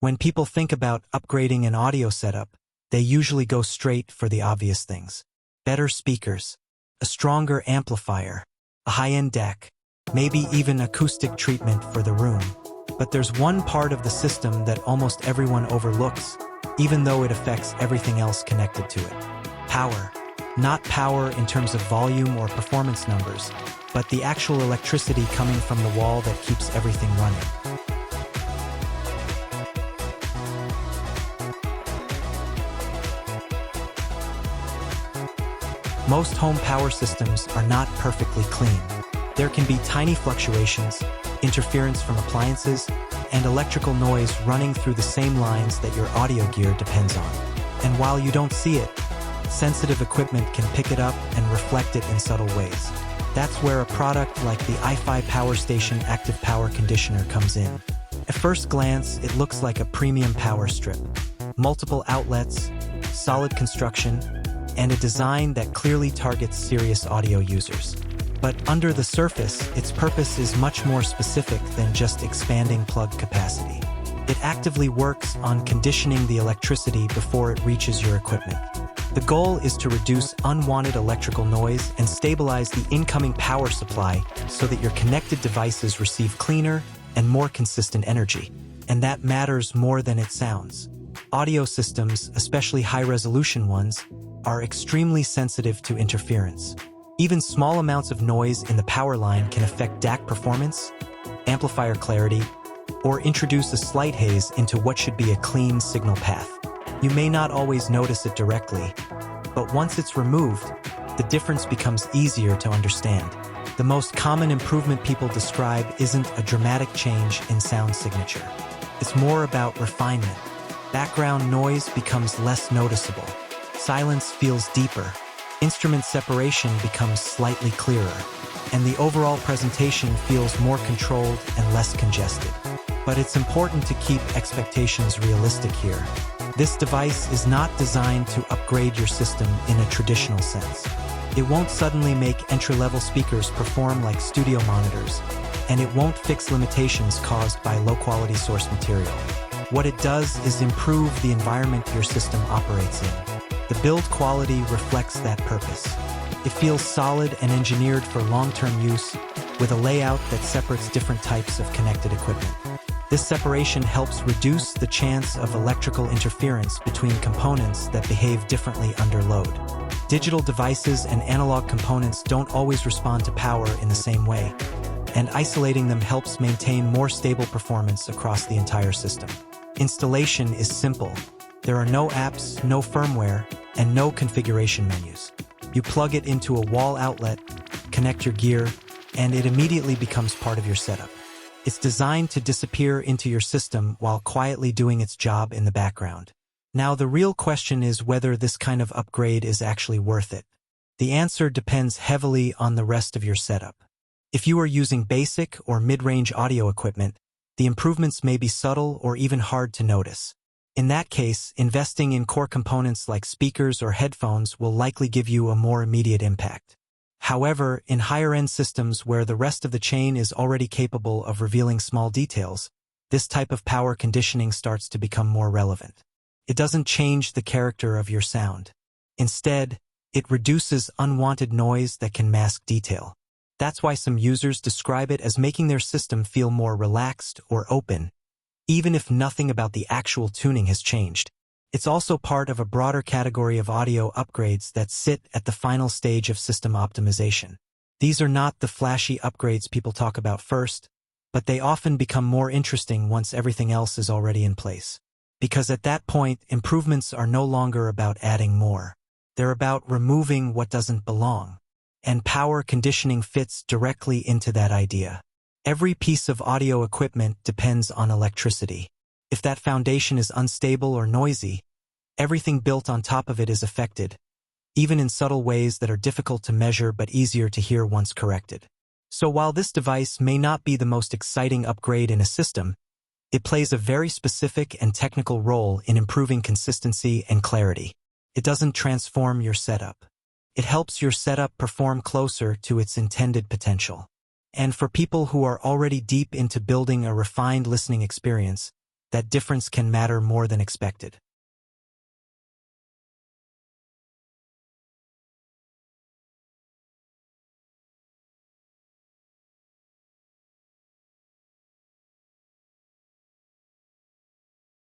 When people think about upgrading an audio setup, they usually go straight for the obvious things. Better speakers, a stronger amplifier, a high-end deck, maybe even acoustic treatment for the room. But there's one part of the system that almost everyone overlooks, even though it affects everything else connected to it. Power. Not power in terms of volume or performance numbers, but the actual electricity coming from the wall that keeps everything running. Most home power systems are not perfectly clean. There can be tiny fluctuations, interference from appliances, and electrical noise running through the same lines that your audio gear depends on. And while you don't see it, sensitive equipment can pick it up and reflect it in subtle ways. That's where a product like the audiophile Power Station Active Power Conditioner comes in. At first glance, it looks like a premium power strip. Multiple outlets, solid construction, and a design that clearly targets serious audio users. But under the surface, its purpose is much more specific than just expanding plug capacity. It actively works on conditioning the electricity before it reaches your equipment. The goal is to reduce unwanted electrical noise and stabilize the incoming power supply so that your connected devices receive cleaner and more consistent energy. And that matters more than it sounds. Audio systems, especially high-resolution ones, are extremely sensitive to interference. Even small amounts of noise in the power line can affect DAC performance, amplifier clarity, or introduce a slight haze into what should be a clean signal path. You may not always notice it directly, but once it's removed, the difference becomes easier to understand. The most common improvement people describe isn't a dramatic change in sound signature. It's more about refinement. Background noise becomes less noticeable. Silence feels deeper. Instrument separation becomes slightly clearer, and the overall presentation feels more controlled and less congested. But it's important to keep expectations realistic here. This device is not designed to upgrade your system in a traditional sense. It won't suddenly make entry-level speakers perform like studio monitors, and it won't fix limitations caused by low-quality source material. What it does is improve the environment your system operates in. The build quality reflects that purpose. It feels solid and engineered for long-term use, with a layout that separates different types of connected equipment. This separation helps reduce the chance of electrical interference between components that behave differently under load. Digital devices and analog components don't always respond to power in the same way, and isolating them helps maintain more stable performance across the entire system. Installation is simple. There are no apps, no firmware, and no configuration menus. You plug it into a wall outlet, connect your gear, and it immediately becomes part of your setup. It's designed to disappear into your system while quietly doing its job in the background. Now, the real question is whether this kind of upgrade is actually worth it. The answer depends heavily on the rest of your setup. If you are using basic or mid-range audio equipment, the improvements may be subtle or even hard to notice. In that case, investing in core components like speakers or headphones will likely give you a more immediate impact. However, in higher-end systems where the rest of the chain is already capable of revealing small details, this type of power conditioning starts to become more relevant. It doesn't change the character of your sound. Instead, it reduces unwanted noise that can mask detail. That's why some users describe it as making their system feel more relaxed or open, even if nothing about the actual tuning has changed. It's also part of a broader category of audio upgrades that sit at the final stage of system optimization. These are not the flashy upgrades people talk about first, but they often become more interesting once everything else is already in place. Because at that point, improvements are no longer about adding more. They're about removing what doesn't belong. And power conditioning fits directly into that idea. Every piece of audio equipment depends on electricity. If that foundation is unstable or noisy, everything built on top of it is affected, even in subtle ways that are difficult to measure but easier to hear once corrected. So while this device may not be the most exciting upgrade in a system, it plays a very specific and technical role in improving consistency and clarity. It doesn't transform your setup. It helps your setup perform closer to its intended potential. And for people who are already deep into building a refined listening experience, that difference can matter more than expected.